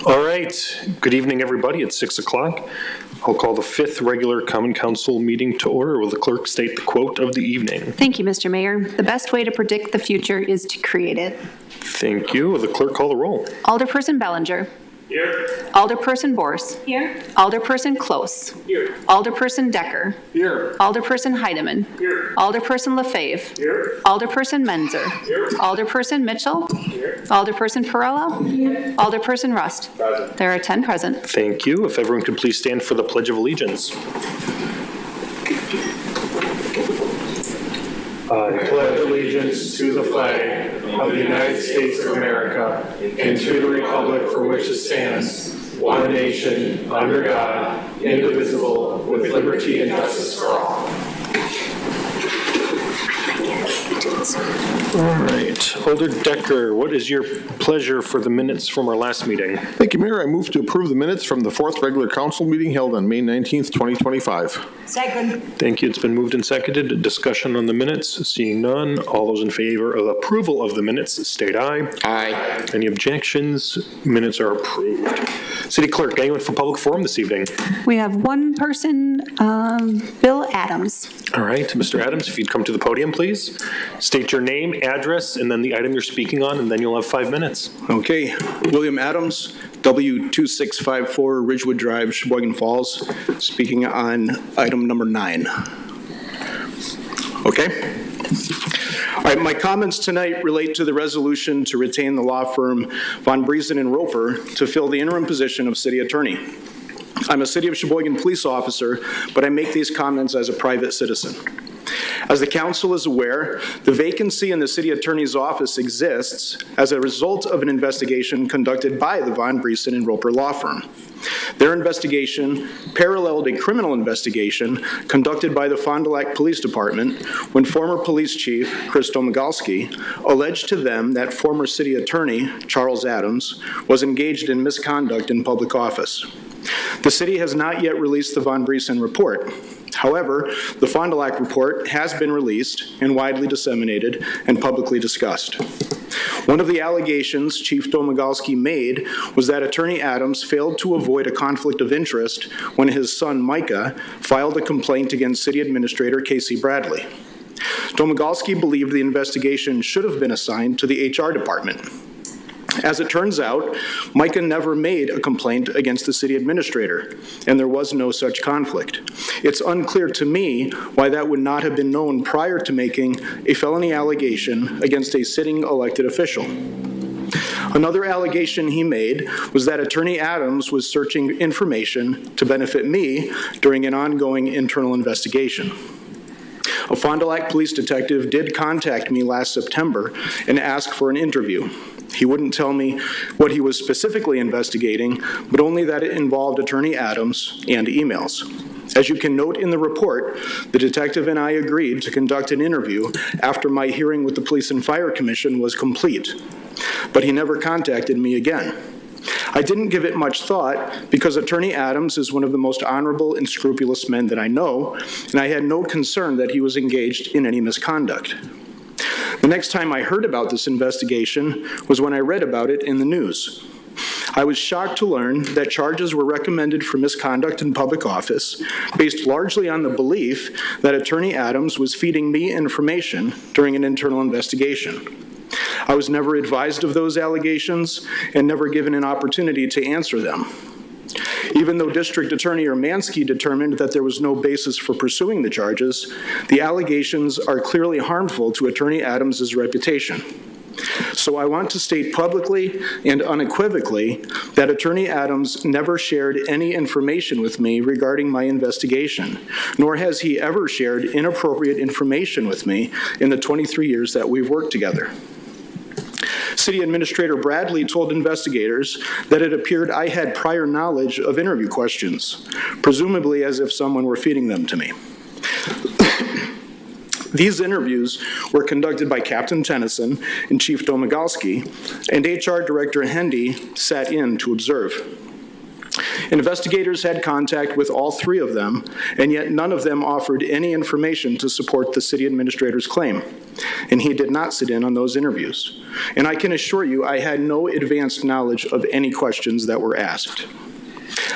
All right. Good evening, everybody. It's 6 o'clock. I'll call the 5th regular Common Council meeting to order. Will the clerk state the quote of the evening? Thank you, Mr. Mayor. The best way to predict the future is to create it. Thank you. Will the clerk call the roll? Alderperson Bellinger. Here. Alderperson Bors. Here. Alderperson Close. Here. Alderperson Decker. Here. Alderperson Heidemann. Here. Alderperson LaFave. Here. Alderperson Menzer. Here. Alderperson Mitchell. Here. Alderperson Perella. Here. Alderperson Rust. Present. There are 10 present. Thank you. If everyone could please stand for the Pledge of Allegiance. I pledge allegiance to the flag of the United States of America and to the republic for which it stands, one nation, under God, indivisible, with liberty and justice for all. All right. Alder Decker, what is your pleasure for the minutes from our last meeting? Thank you, Mayor. I move to approve the minutes from the 4th regular council meeting held on May 19th, 2025. Second. Thank you. It's been moved and seconded. Discussion on the minutes. Seeing none. All those in favor of approval of the minutes, state aye. Aye. Any objections? Minutes are approved. City Clerk, anyone for public forum this evening? We have one person, Bill Adams. All right. Mr. Adams, if you'd come to the podium, please. State your name, address, and then the item you're speaking on, and then you'll have 5 minutes. Okay, William Adams, W2654 Ridgewood Drive, Sheboygan Falls, speaking on item number 9. Okay? All right, my comments tonight relate to the resolution to retain the law firm Von Briesen and Roper to fill the interim position of city attorney. I'm a City of Sheboygan police officer, but I make these comments as a private citizen. As the council is aware, the vacancy in the city attorney's office exists as a result of an investigation conducted by the Von Briesen and Roper law firm. Their investigation paralleled a criminal investigation conducted by the Fond du Lac Police Department when former police chief Chris Domagalski alleged to them that former city attorney Charles Adams was engaged in misconduct in public office. The city has not yet released the Von Briesen report. However, the Fond du Lac report has been released and widely disseminated and publicly discussed. One of the allegations Chief Domagalski made was that Attorney Adams failed to avoid a conflict of interest when his son Micah filed a complaint against City Administrator Casey Bradley. Domagalski believed the investigation should have been assigned to the HR department. As it turns out, Micah never made a complaint against the city administrator, and there was no such conflict. It's unclear to me why that would not have been known prior to making a felony allegation against a sitting elected official. Another allegation he made was that Attorney Adams was searching information to benefit me during an ongoing internal investigation. A Fond du Lac police detective did contact me last September and ask for an interview. He wouldn't tell me what he was specifically investigating, but only that it involved Attorney Adams and emails. As you can note in the report, the detective and I agreed to conduct an interview after my hearing with the Police and Fire Commission was complete, but he never contacted me again. I didn't give it much thought because Attorney Adams is one of the most honorable and scrupulous men that I know, and I had no concern that he was engaged in any misconduct. The next time I heard about this investigation was when I read about it in the news. I was shocked to learn that charges were recommended for misconduct in public office based largely on the belief that Attorney Adams was feeding me information during an internal investigation. I was never advised of those allegations and never given an opportunity to answer them. Even though District Attorney Urmanski determined that there was no basis for pursuing the charges, the allegations are clearly harmful to Attorney Adams' reputation. So I want to state publicly and unequivocally that Attorney Adams never shared any information with me regarding my investigation, nor has he ever shared inappropriate information with me in the 23 years that we've worked together. City Administrator Bradley told investigators that it appeared I had prior knowledge of interview questions, presumably as if someone were feeding them to me. These interviews were conducted by Captain Tennyson and Chief Domagalski, and HR Director Hendy sat in to observe. Investigators had contact with all three of them, and yet none of them offered any information to support the city administrator's claim. And he did not sit in on those interviews. And I can assure you, I had no advanced knowledge of any questions that were asked.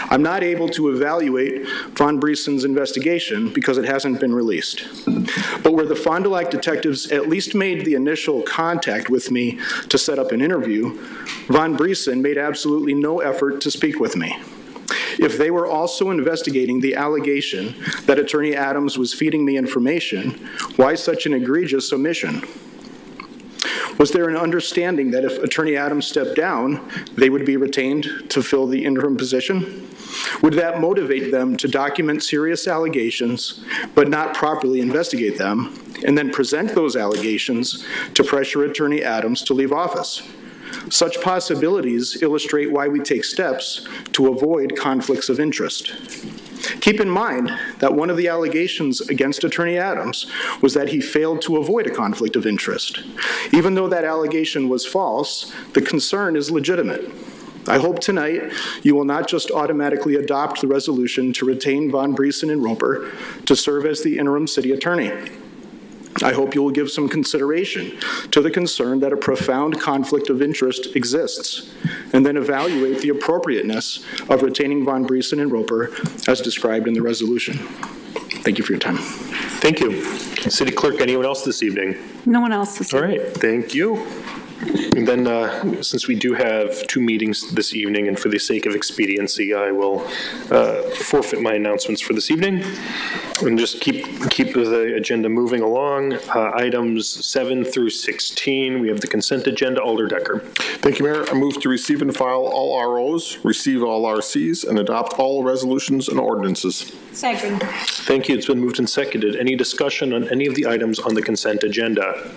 I'm not able to evaluate Von Briesen's investigation because it hasn't been released. But where the Fond du Lac detectives at least made the initial contact with me to set up an interview, Von Briesen made absolutely no effort to speak with me. If they were also investigating the allegation that Attorney Adams was feeding me information, why such an egregious omission? Was there an understanding that if Attorney Adams stepped down, they would be retained to fill the interim position? Would that motivate them to document serious allegations, but not properly investigate them, and then present those allegations to pressure Attorney Adams to leave office? Such possibilities illustrate why we take steps to avoid conflicts of interest. Keep in mind that one of the allegations against Attorney Adams was that he failed to avoid a conflict of interest. Even though that allegation was false, the concern is legitimate. I hope tonight you will not just automatically adopt the resolution to retain Von Briesen and Roper to serve as the interim city attorney. I hope you will give some consideration to the concern that a profound conflict of interest exists, and then evaluate the appropriateness of retaining Von Briesen and Roper as described in the resolution. Thank you for your time. Thank you. City Clerk, anyone else this evening? No one else this All evening. right, thank you. And then, since we do have two meetings this evening, and for the sake of expediency, I will forfeit my announcements for this evening and just keep the agenda moving along. Items 7 through 16, we have the consent agenda. Alder Decker. Thank you, Mayor. I move to receive and file all ROs, receive all RCs, and adopt all resolutions and ordinances. Second. Thank you. It's been moved and seconded. Any discussion on any of the items on the consent agenda?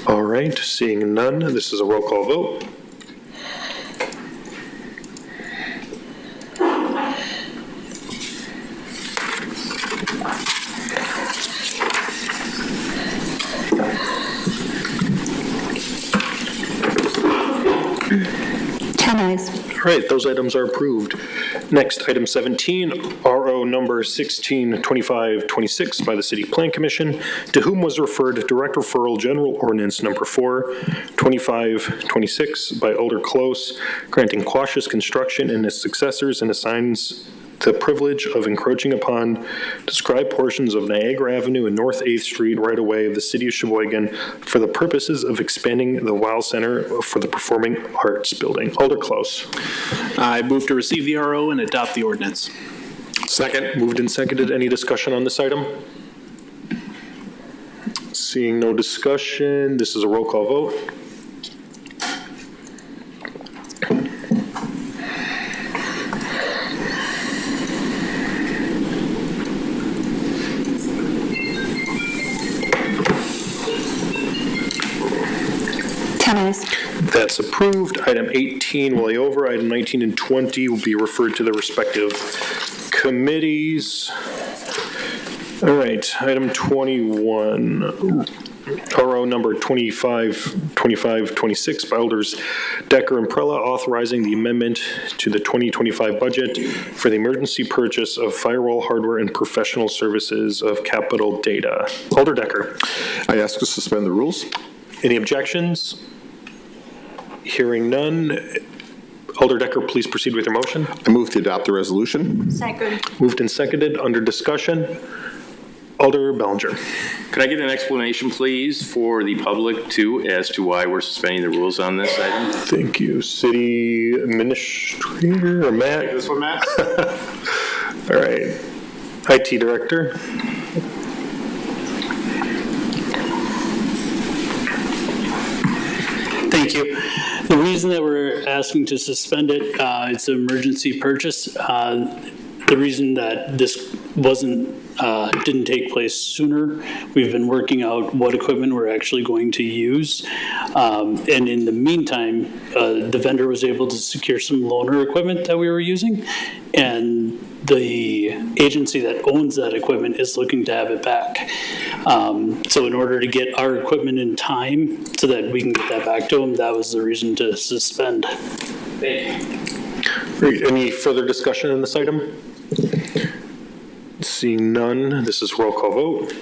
All right, seeing none, this is a roll call vote. All right, those items are approved. Next, item 17, RO number 162526 by the City Plan Commission, to whom was referred direct referral general ordinance number 42526 by Alder Close, granting cautious construction and its successors and assigns the privilege of encroaching upon described portions of Niagara Avenue and North 8th Street right-of-way of the City of Sheboygan for the purposes of expanding the WOW Center for the Performing Arts Building. Alder Close. I move to receive the RO and adopt the ordinance. Second. Moved and seconded. Any discussion on this item? Seeing no discussion, this is a roll call vote. That's approved. Item 18 will lay over. Item 19 and 20 will be referred to the respective committees. All right, item 21, RO number 2526 by Alders Decker and Prella, authorizing the amendment to the 2025 budget for the emergency purchase of firewall hardware and professional services of Capital Data. Alder Decker. I ask to suspend the rules. Any objections? Hearing none. Alder Decker, please proceed with your motion. I move to adopt the resolution. Second. Moved and seconded. Under discussion. Alder Bellinger. Could I get an explanation, please, for the public, too, as to why we're suspending the rules on this item? Thank you. City Administrator or Matt? Take this one, Matt. All right. IT Director. Thank you. The reason that we're asking to suspend it, it's an emergency purchase. The reason that this didn't take place sooner, we've been working out what equipment we're actually going to use. And in the meantime, the vendor was able to secure some loaner equipment that we were using. And the agency that owns that equipment is looking to have it back. So in order to get our equipment in time so that we can get that back to them, that was the reason to suspend. Thank you. Great. Any further discussion on this item? Seeing none, this is roll call vote.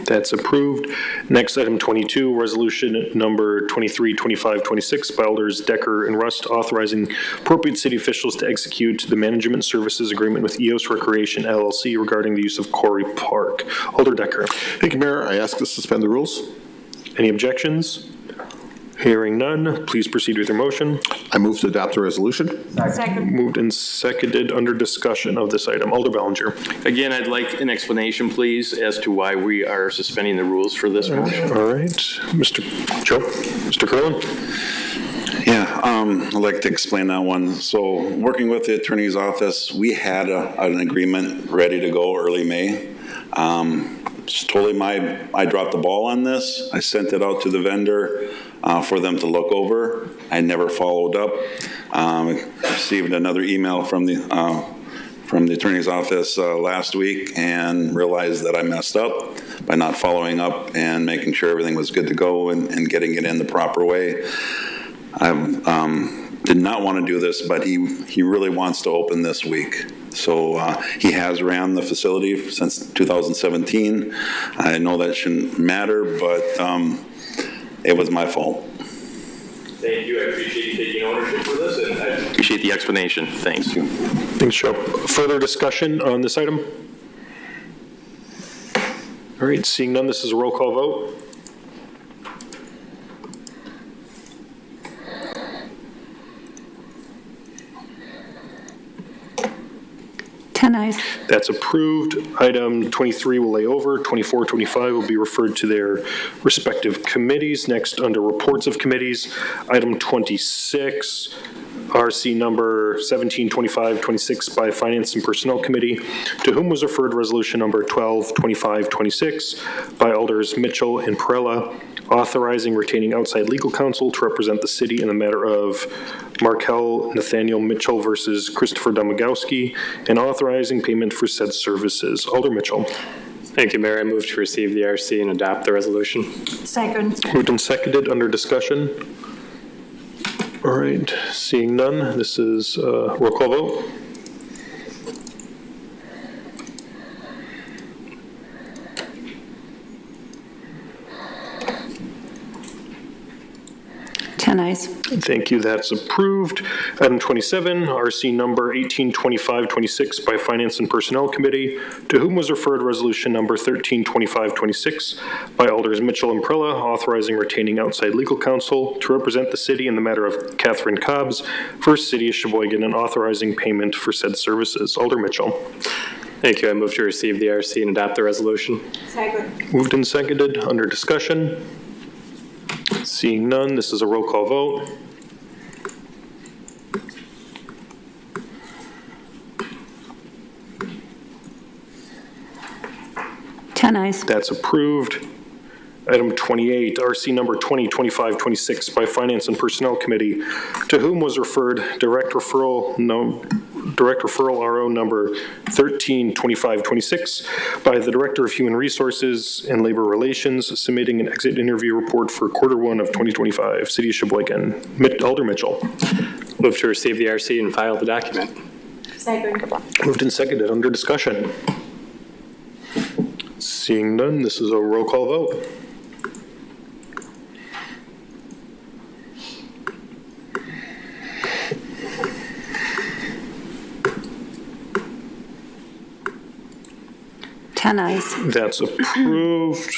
That's approved. Next, item 22, resolution number 232526 by Alders Decker and Rust, authorizing appropriate city officials to execute the management services agreement with EOS Recreation LLC regarding the use of Quarry Park. Alder Decker. Thank you, Mayor. I ask to suspend the rules. Any objections? Hearing none, please proceed with your motion. I move to adopt the resolution. Moved and seconded under discussion of this item. Alder Bellinger. Again, I'd like an explanation, please, as to why we are suspending the rules for this motion. All right. Mr. Curlin. Yeah, I'd like to explain that one. So working with the attorney's office, we had an agreement ready to go early May. It's totally I dropped the ball on this. I sent it out to the vendor for them to look over. I never followed up. Received another email from the attorney's office last week and realized that I messed up by not following up and making sure everything was good to go and getting it in the proper way. I did not want to do this, but he really wants to open this week. So he has ran the facility since 2017. I know that shouldn't matter, but it was my fault. Thank you. I appreciate you taking ownership for this, and I appreciate the explanation. Thanks. Thanks, Joe. Further discussion on this item? All right, seeing none, this is a roll call vote. That's approved. Item 23 will lay over. 24, 25 will be referred to their respective committees. Next, under reports of committees, item 26, RC number 172526 by Finance and Personnel Committee, to whom was referred resolution number 122526 by Alders Mitchell and Perella, authorizing retaining outside legal counsel to represent the city in the matter of Markel Nathaniel Mitchell versus Christopher Domagowski, and authorizing payment for said services. Alder Mitchell. Thank you, Mayor. I move to receive the RC and adopt the resolution. Second. Moved and seconded under discussion. All right, seeing none, this is roll call vote. Thank you, that's approved. Item 27, RC number 182526 by Finance and Personnel Committee, to whom was referred resolution number 132526 by Alders Mitchell and Prella, authorizing retaining outside legal counsel to represent the city in the matter of Catherine Cobbs versus City of Sheboygan, and authorizing payment for said services. Alder Mitchell. Thank you. I move to receive the RC and adopt the resolution. Second. Moved and seconded under discussion. Seeing none, this is a roll call vote. That's approved. Item 28, RC number 202526 by Finance and Personnel Committee, to whom was referred direct referral RO number 132526 by the Director of Human Resources and Labor Relations, submitting an exit interview report for Q1 of 2025, City of Sheboygan. Alder Mitchell. Move to receive the RC and file the document. Second. Moved and seconded under discussion. Seeing none, this is a roll call vote. That's approved.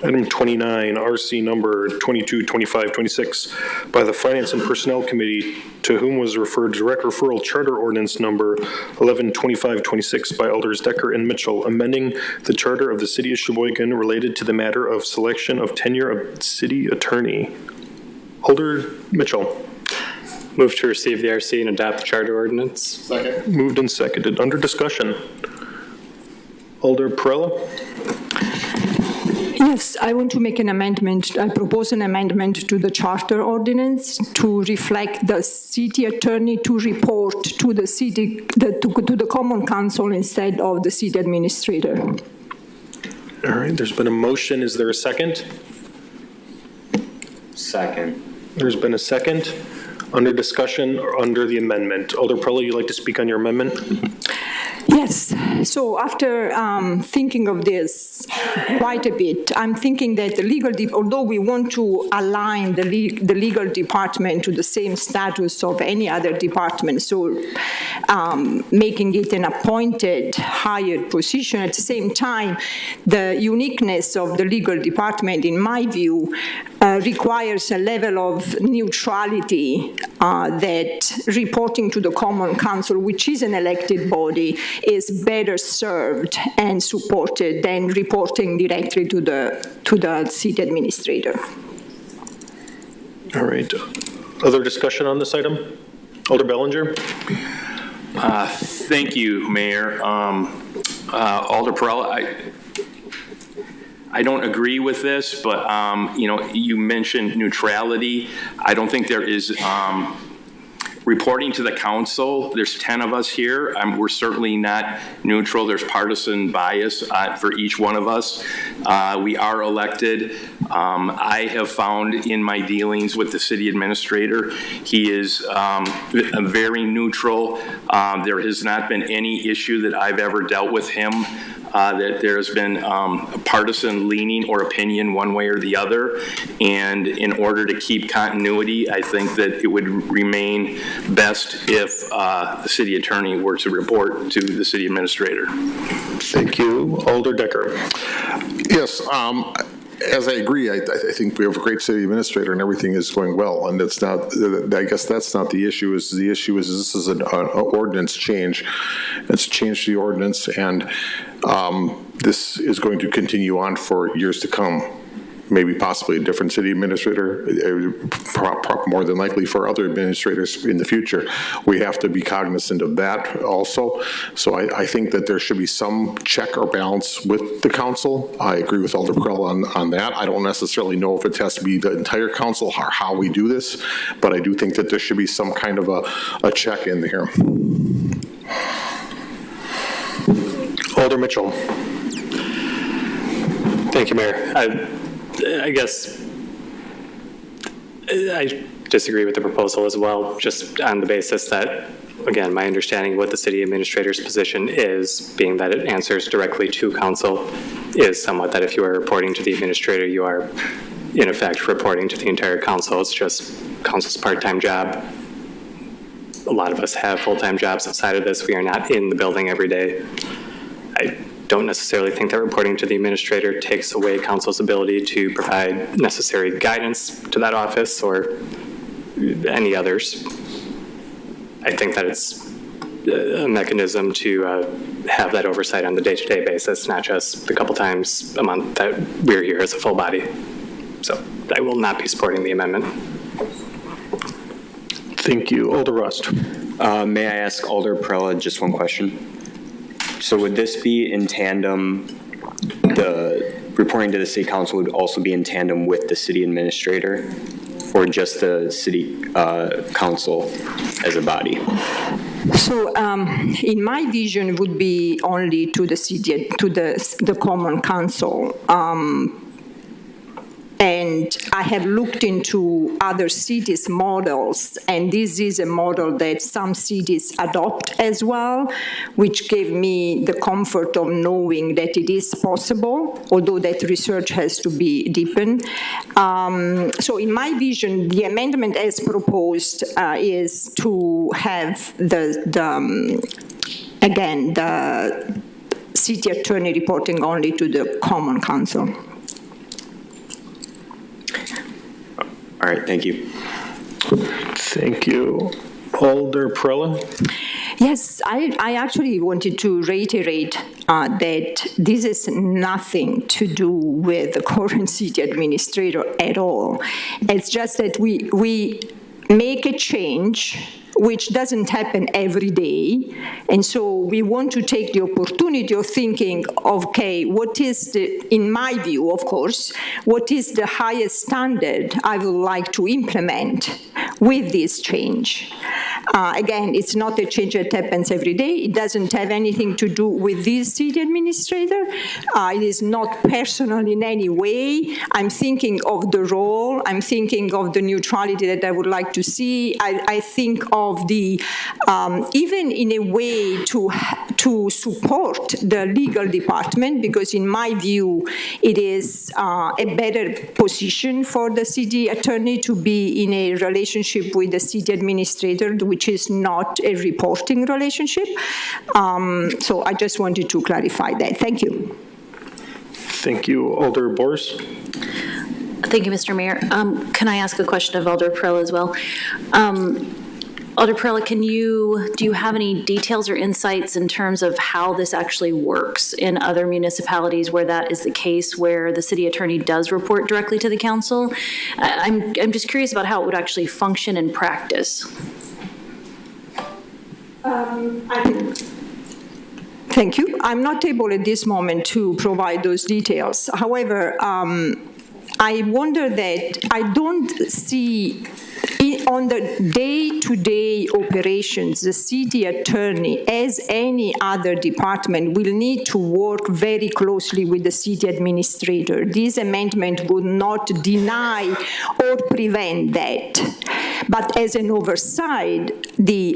Item 29, RC number 222526 by the Finance and Personnel Committee, to whom was referred direct referral charter ordinance number 112526 by Alders Decker and Mitchell, amending the charter of the City of Sheboygan related to the matter of selection of tenure of city attorney. Alder Mitchell. Move to receive the RC and adopt the charter ordinance. Second. Moved and seconded under discussion. Alder Perella. Yes, I want to make an amendment. I propose an amendment to the charter ordinance to reflect the city attorney to report to the city, to the common council instead of the city administrator. All right, there's been a motion. Is there a second? Second. There's been a second. Under discussion or under the amendment? Alder Prella, you'd like to speak on your amendment? Yes. So after thinking of this quite a bit, I'm thinking that the legal, although we want to align the legal department to the same status of any other department, so making it an appointed, hired position, at the same time, the uniqueness of the legal department, in my view, requires a level of neutrality that reporting to the Common Council, which is an elected body, is better served and supported than reporting directly to the city administrator. All right. Other discussion on this item? Alder Bellinger? Thank you, Mayor. Alder Perrella, I don't agree with this, but you mentioned neutrality. I don't think there is reporting to the council. There's 10 of us here. We're certainly not neutral. There's partisan bias for each one of us. We are elected. I have found in my dealings with the city administrator, he is very neutral. There has not been any issue that I've ever dealt with him that there has been a partisan leaning or opinion one way or the other. And in order to keep continuity, I think that it would remain best if the city attorney were to report to the city administrator. Thank you. Alder Decker. Yes, as I agree, I think we have a great city administrator and everything is going well. And it's not, I guess that's not the issue. The issue is this is an ordinance change. It's changed the ordinance, and this is going to continue on for years to come. Maybe possibly a different city administrator, more than likely for other administrators in the future. We have to be cognizant of that also. So I think that there should be some check or balance with the council. I agree with Alder Krell on that. I don't necessarily know if it has to be the entire council or how we do this, but I do think that there should be some kind of a check in here. Alder Mitchell. Thank you, Mayor. I guess I disagree with the proposal as well, just on the basis that, again, my understanding of what the city administrator's position is, being that it answers directly to council, is somewhat that if you are reporting to the administrator, you are, in effect, reporting to the entire council. It's just council's part-time job. A lot of us have full-time jobs outside of this. We are not in the building every day. I don't necessarily think that reporting to the administrator takes away council's ability to provide necessary guidance to that office or any others. I think that it's a mechanism to have that oversight on the day-to-day basis, not just the couple times a month that we're here as a full body. So I will not be supporting the amendment. Thank you. Alder Rust. May I ask Alder Prella just one question? So would this be in tandem, the reporting to the city council would also be in tandem with the city administrator, or just the city council as a body? So in my vision, it would be only to the city, to the Common Council. And I have looked into other cities' models, and this is a model that some cities adopt as well, which gave me the comfort of knowing that it is possible, although that research has to be deepened. So in my vision, the amendment as proposed is to have again, the city attorney reporting only to the Common Council. All right, thank you. Thank you. Alder Prella? Yes, I actually wanted to reiterate that this is nothing to do with the current city administrator at all. It's just that we make a change which doesn't happen every day. And so we want to take the opportunity of thinking, okay, what is in my view, of course, what is the highest standard I would like to implement with this change? Again, it's not a change that happens every day. It doesn't have anything to do with this city administrator. It is not personal in any way. I'm thinking of the role. I'm thinking of the neutrality that I would like to see. I think of the, even in a way to support the legal department, because in my view, it is a better position for the city attorney to be in a relationship with the city administrator, which is not a reporting relationship. So I just wanted to clarify that. Thank you. Thank you. Alder Bors? Thank you, Mr. Mayor. Can I ask a question of Alder Perella as well? Alder Perella, do you have any details or insights in terms of how this actually works in other municipalities where that is the case, where the city attorney does report directly to the council? I'm just curious about how it would actually function in practice. Thank you. I'm not able at this moment to provide those details. However, I wonder that I don't see on the day-to-day operations, the city attorney, as any other department, will need to work very closely with the city administrator. This amendment would not deny or prevent that. But as an oversight, we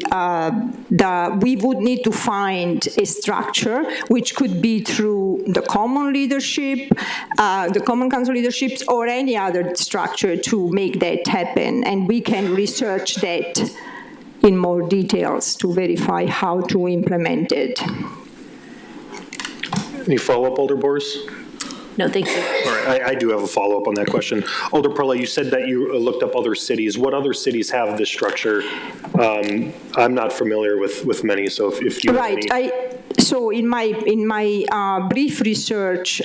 would need to find a structure which could be through the common leadership, the common council leaderships, or any other structure to make that happen. And we can research that in more details to verify how to implement it. Any follow-up, Alder Bors? No, thank you. All right, I do have a follow-up on that question. Alder Perella, you said that you looked up other cities. What other cities have this structure? I'm not familiar with many, so if you right, have any. So in my brief research,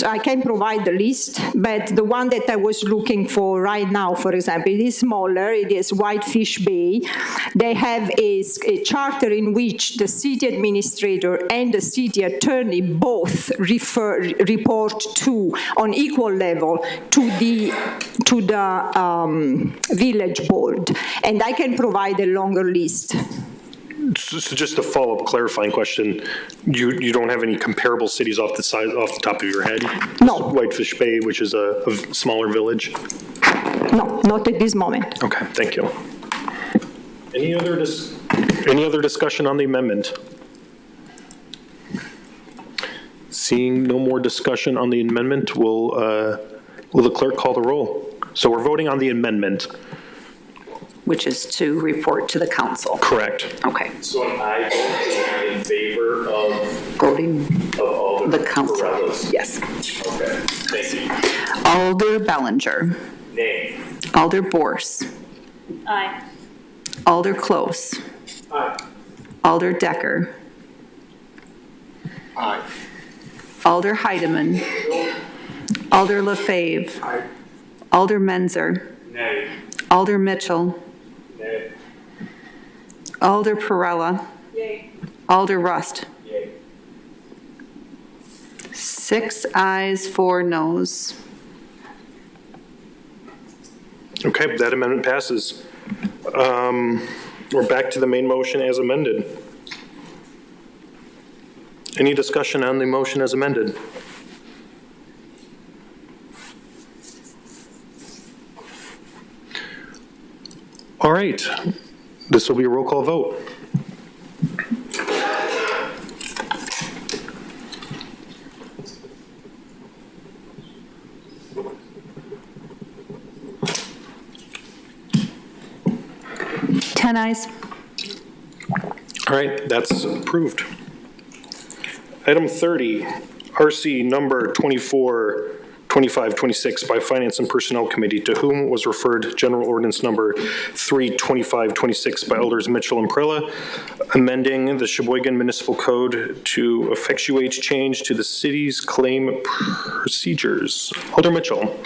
I can provide the list, but the one that I was looking for right now, for example, it is smaller. It is Whitefish Bay. They have a charter in which the city administrator and the city attorney both report to, on equal level, to the village board, and I can provide a longer list. So just a follow-up clarifying question, you don't have any comparable cities off the top of your head? No. Whitefish Bay, which is a smaller village? No, not at this moment. Okay, thank you. Any other discussion on the amendment? Seeing no more discussion on the amendment, will the clerk call the roll? So we're voting on the amendment. Which is to report to the council. Correct. Okay. So am I voting in favor of Voting all the council. Yes. Okay, thank you. Alder Bellinger. Nay. Alder Bors. Aye. Alder Close. Aye. Alder Decker. Aye. Alder Heidemann. Alder LaFave. Aye. Alder Menzer. Nay. Alder Mitchell. Nay. Alder Perella. Yay. Alder Rust. Yay. 6 ayes, 4 noes. Okay, that amendment passes. We're back to the main motion as amended. Any discussion on the motion as amended? All right, this will be a roll call vote. Ten ayes. All right, that's approved. Item 30, RC number 242526 by Finance and Personnel Committee, to whom was referred General Ordinance number 32526 by Elders Mitchell and Perella, amending the Sheboygan Municipal Code to effectuate change to the city's claim procedures. Alder Mitchell.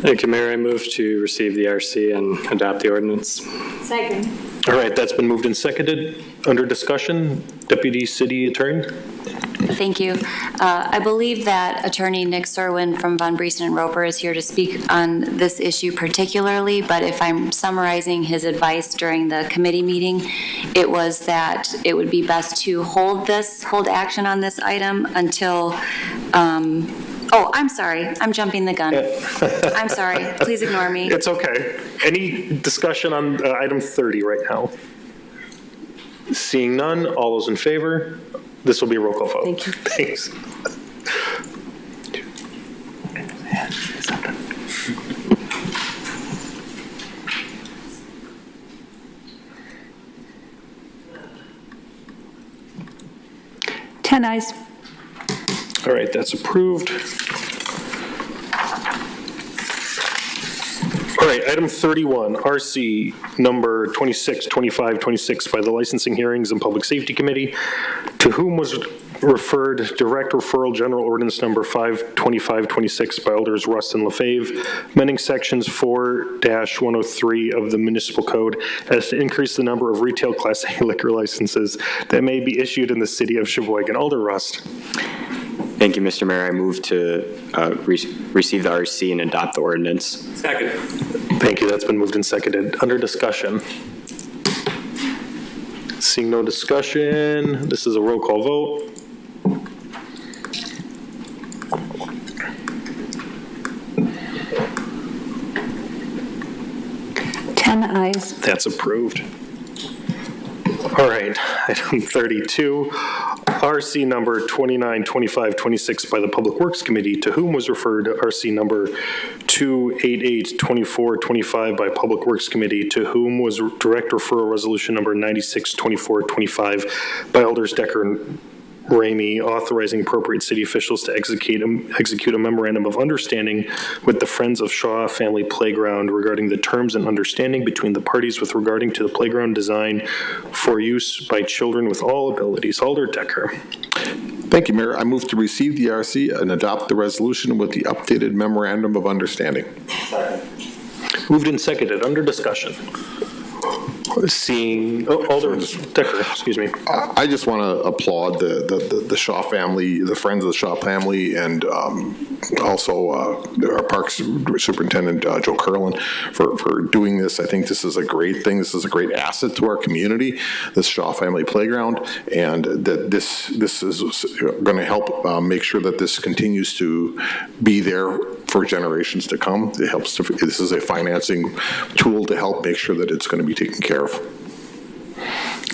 Thank you, Mayor. I move to receive the RC and adopt the ordinance. Second. All right, that's been moved and seconded. Under discussion, Deputy City Attorney. Thank you. I believe that Attorney Nick Serwin from Von Briesen and Roper is here to speak on this issue particularly, but if I'm summarizing his advice during the committee meeting, it was that it would be best to hold action on this item until, oh, I'm sorry, I'm jumping the gun. I'm sorry, please ignore me. It's okay. Any discussion on item 30 right now? Seeing none, all those in favor? This will be a roll call vote. Thank you. Thanks. Ten ayes. All right, that's approved. All right, item 31, RC number 262526 by the Licensing Hearings and Public Safety Committee, to whom was referred direct referral general ordinance number 52526 by Alders Rust and LaFave, amending sections 4-103 of the municipal code as to increase the number of retail Class A liquor licenses that may be issued in the city of Sheboygan. Alder Rust. Thank you, Mr. Mayor. I move to receive the RC and adopt the ordinance. Second. Thank you. That's been moved and seconded. Under discussion. Seeing no discussion, this is a roll call vote. Ayes. That's approved. All right, item 32, RC number 292526 by the Public Works Committee, to whom was referred RC number 2882425 by Public Works Committee, to whom was direct referral resolution number 962425 by Alders Decker and Ramey, authorizing appropriate city officials to execute a memorandum of understanding with the Friends of Shaw Family Playground regarding the terms and understanding between the parties with regarding to the playground design for use by children with all abilities. Alder Decker. Thank you, Mayor. I move to receive the RC and adopt the resolution with the updated memorandum of understanding. Moved and seconded. Under discussion. Seeing, Alder Decker, excuse me. I just want to applaud the Shaw family, the Friends of the Shaw family, and also our Parks Superintendent, Joe Curlin, for doing this. I think this is a great thing. This is a great asset to our community, this Shaw Family Playground, and that this is going to help make sure that this continues to be there for generations to come. It helps. This is a financing tool to help make sure that it's going to be taken care of.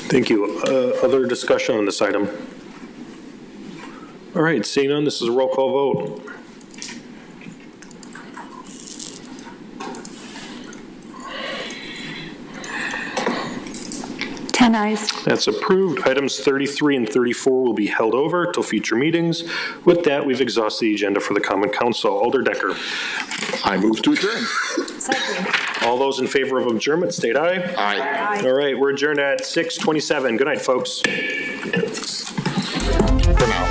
Thank you. Other discussion on this item? All right, seeing none, this is a roll call vote. Ayes. That's approved. Items 33 and 34 will be held over till future meetings. With that, we've exhausted the agenda for the Common Council. Alder Decker. I move to adjourn. Second. All those in favor of adjournment, state aye. Aye. All right, we're adjourned at 6:27. Good night, folks. For now.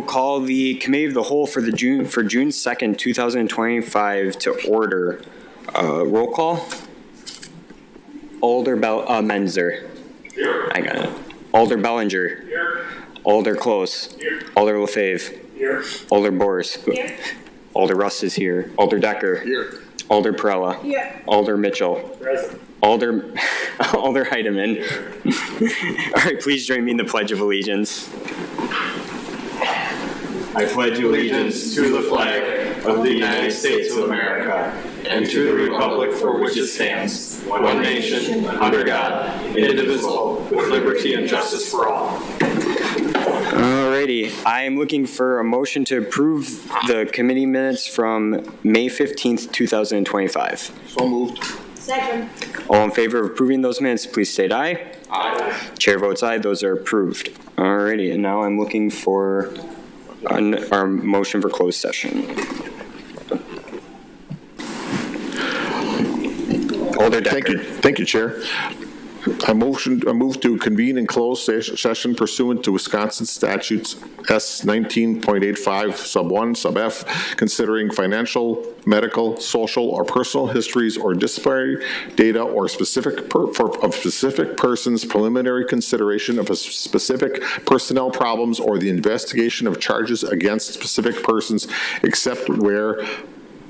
call the Committee of the Whole for June 2nd, 2025 to order. Roll call. Alder Menzer. Here. I got it. Alder Bellinger. Here. Alder Close. Here. Alder Lefebvre. Here. Alder Boris. Here. Alder Rust is here. Alder Decker. Here. Alder Perella. Here. Alder Mitchell. Present. Alder Heidemann. All right, please join me in the Pledge of Allegiance. I pledge allegiance to the flag of the United States of America and to the republic for which it stands, one nation, under God, indivisible, with liberty and justice for all. Alrighty, I am looking for a motion to approve the committee minutes from May 15th, 2025. So moved. Second. All in favor of approving those minutes, please state aye. Aye. Chair votes aye, those are approved. Alrighty, and now I'm looking for our motion for closed session. Alder Decker. Thank you, Chair. I move to convene in closed session pursuant to Wisconsin statutes S 19.85 sub 1 sub F, considering financial, medical, social, or personal histories or disciplinary data or specific persons, preliminary consideration of a specific personnel problems, or the investigation of charges against specific persons, except where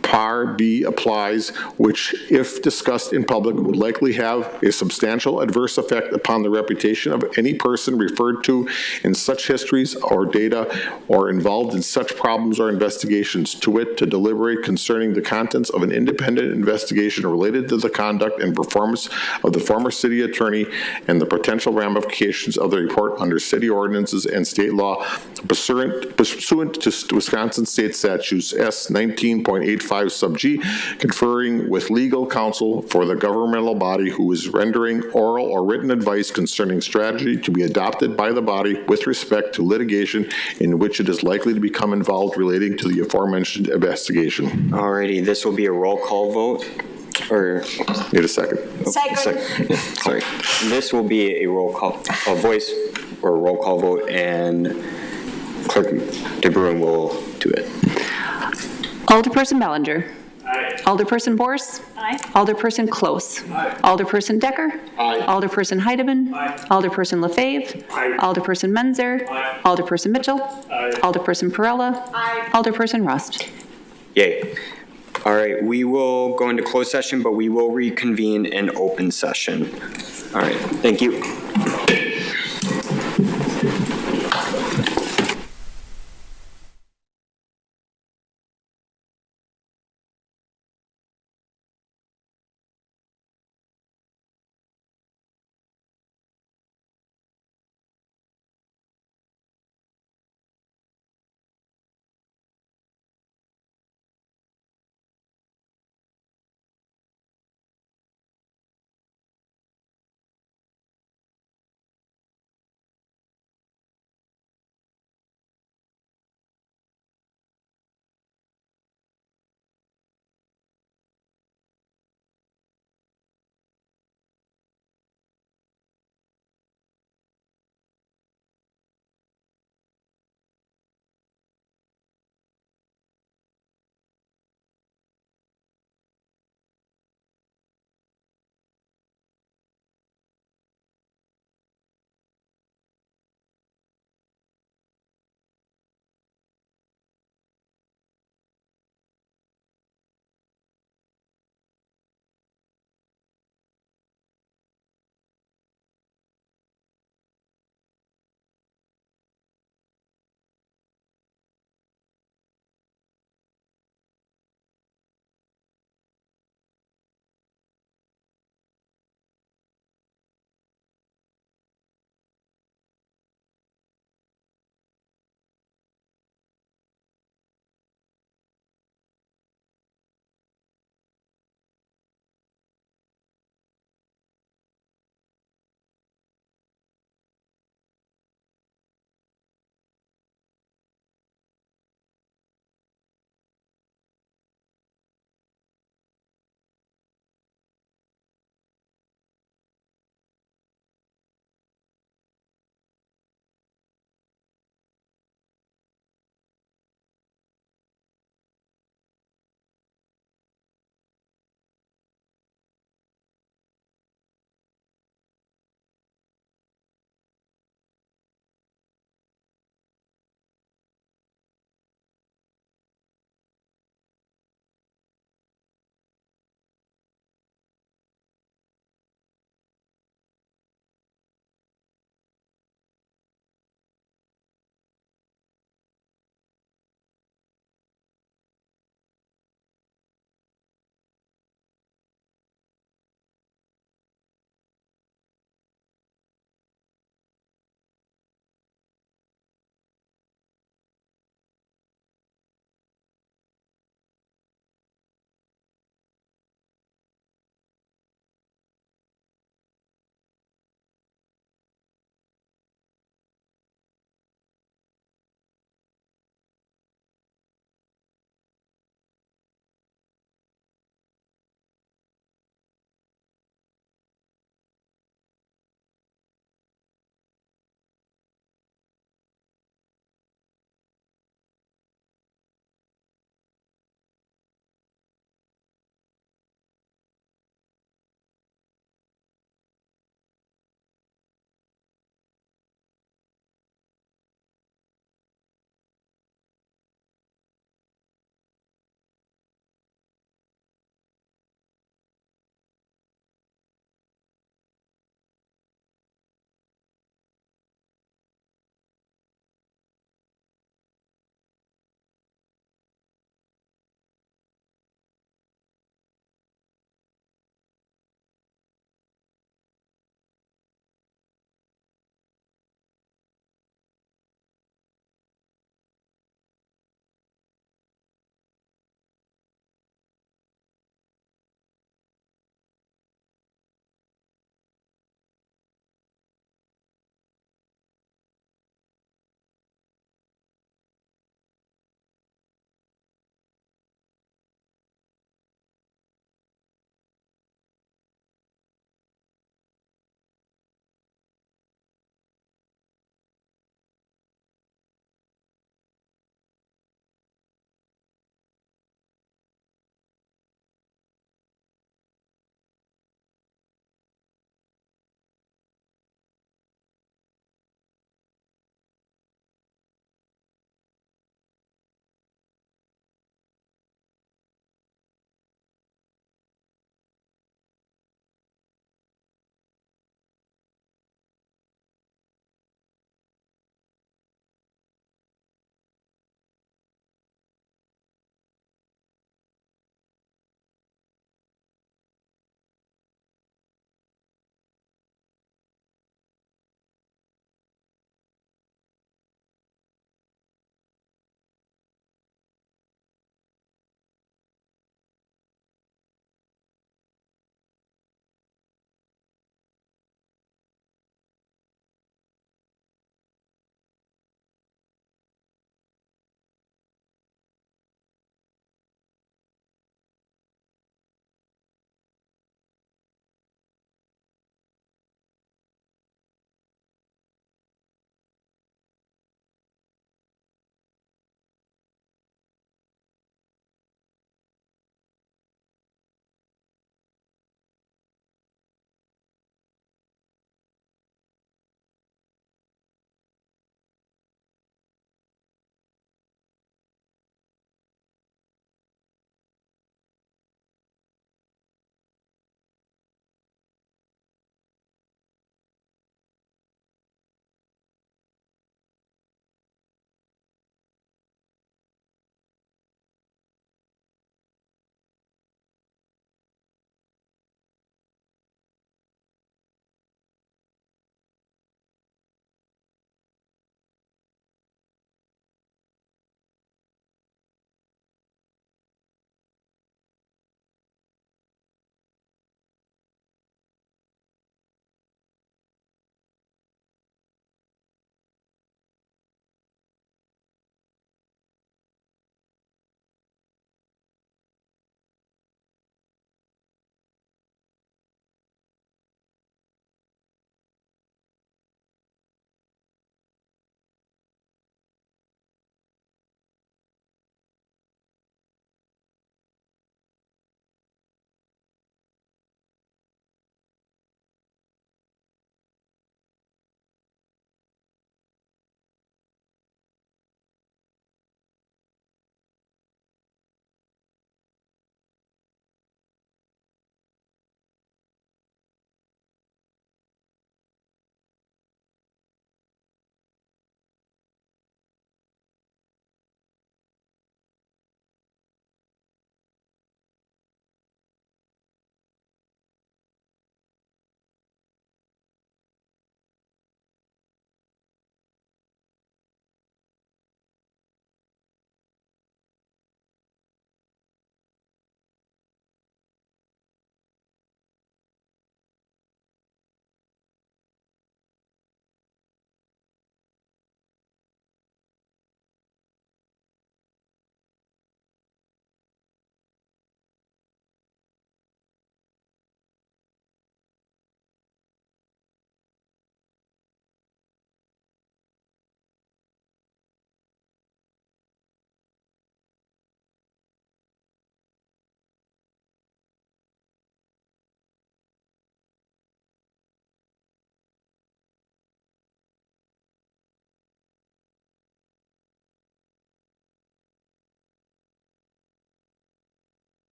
Par B applies, which, if discussed in public, would likely have a substantial adverse effect upon the reputation of any person referred to in such histories or data or involved in such problems or investigations, to wit, to deliberate concerning the contents of an independent investigation related to the conduct and performance of the former city attorney and the potential ramifications of the report under city ordinances and state law pursuant to Wisconsin state statutes S 19.85 sub G, conferring with legal counsel for the governmental body who is rendering oral or written advice concerning strategy to be adopted by the body with respect to litigation in which it is likely to become involved relating to the aforementioned investigation. Alrighty, this will be a roll call vote. Or need a second. Second. Sorry. This will be a roll call, a voice or a roll call vote, and Clerk DeBruin will do it. Alderperson Bellinger. Aye. Alderperson Boris. Aye. Alderperson Close. Aye. Alderperson Decker. Aye. Alderperson Heidemann. Aye. Alderperson Lefebvre. Aye. Alderperson Menzer. Aye. Alderperson Mitchell. Aye. Alderperson Perella. Aye. Alderperson Rust. Yay. All right, we will go into closed session, but we will reconvene in open session. All right, thank you.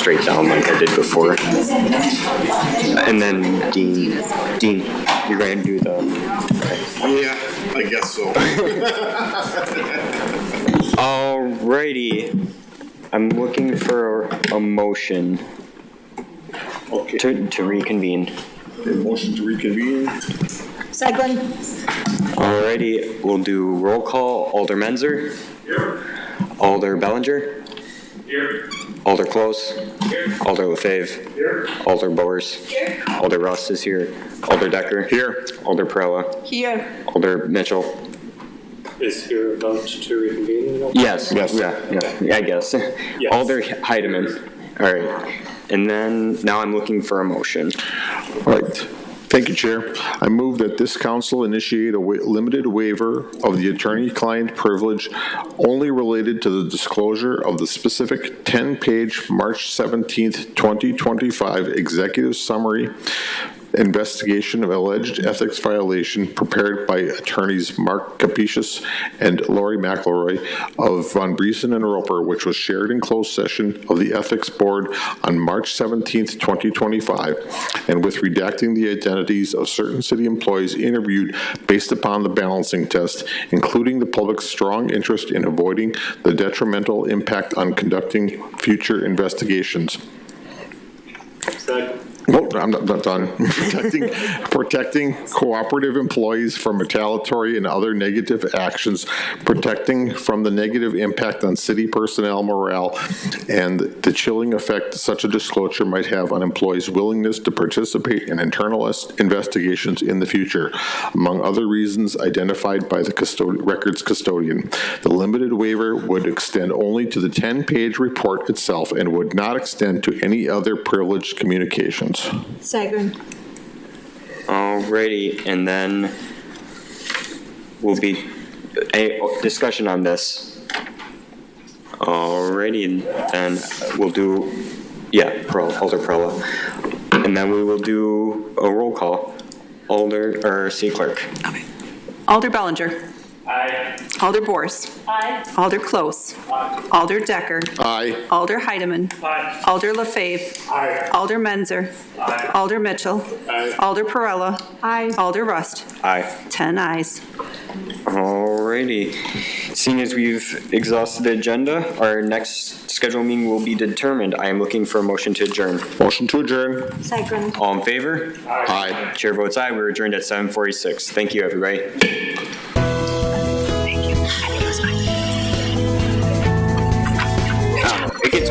straight down like I did before. And then Dean, you're going to do the... Yeah, I guess so. Alrighty. I'm looking for a motion Okay. to reconvene. Okay, motion to reconvene. Second. Alrighty, we'll do roll call. Alder Menzer. Here. Alder Bellinger. Here. Alder Close. Here. Alder LaFave. Here. Alder Bowers. Here. Alder Rust is here. Alder Decker. Here. Alder Perella. Here. Alder Mitchell. Is your vote to reconvene? Yes. Yeah, I guess. Yes. Alder Heidemann. All right. And then now I'm looking for a motion. All right. Thank you, Chair. I move that this council initiate a limited waiver of the attorney-client privilege only related to the disclosure of the specific 10-page March 17th, 2025 executive summary investigation of alleged ethics violation prepared by attorneys Mark Capicius and Lori McElroy of Von Briesen and Roper, which was shared in closed session of the Ethics Board on March 17th, 2025, and with redacting the identities of certain city employees interviewed based upon the balancing test, including the public's strong interest in avoiding the detrimental impact on conducting future investigations. No, I'm not done. Protecting cooperative employees from retaliatory and other negative actions, protecting from the negative impact on city personnel morale, and the chilling effect such a disclosure might have on employees' willingness to participate in internal investigations in the future, among other reasons identified by the records custodian. The limited waiver would extend only to the 10-page report itself and would not extend to any other privileged communications. Second. Alrighty, and then will be a discussion on this. Alrighty, and we'll do, Alder Perella. And then we will do a roll call. City Clerk. Okay. Alder Bellinger. Aye. Alder Bors. Aye. Alder Close. Aye. Alder Decker. Aye. Alder Heidemann. Aye. Alder LaFave. Aye. Alder Menzer. Aye. Alder Mitchell. Aye. Alder Perella. Aye. Alder Rust. Aye. 10 ayes. Alrighty. Seeing as we've exhausted the agenda, our next scheduled meeting will be determined. I am looking for a motion to adjourn. Motion to adjourn. Second. All in favor? Aye. Chair votes aye. We're adjourned at 7:46. Thank you, everybody. It gets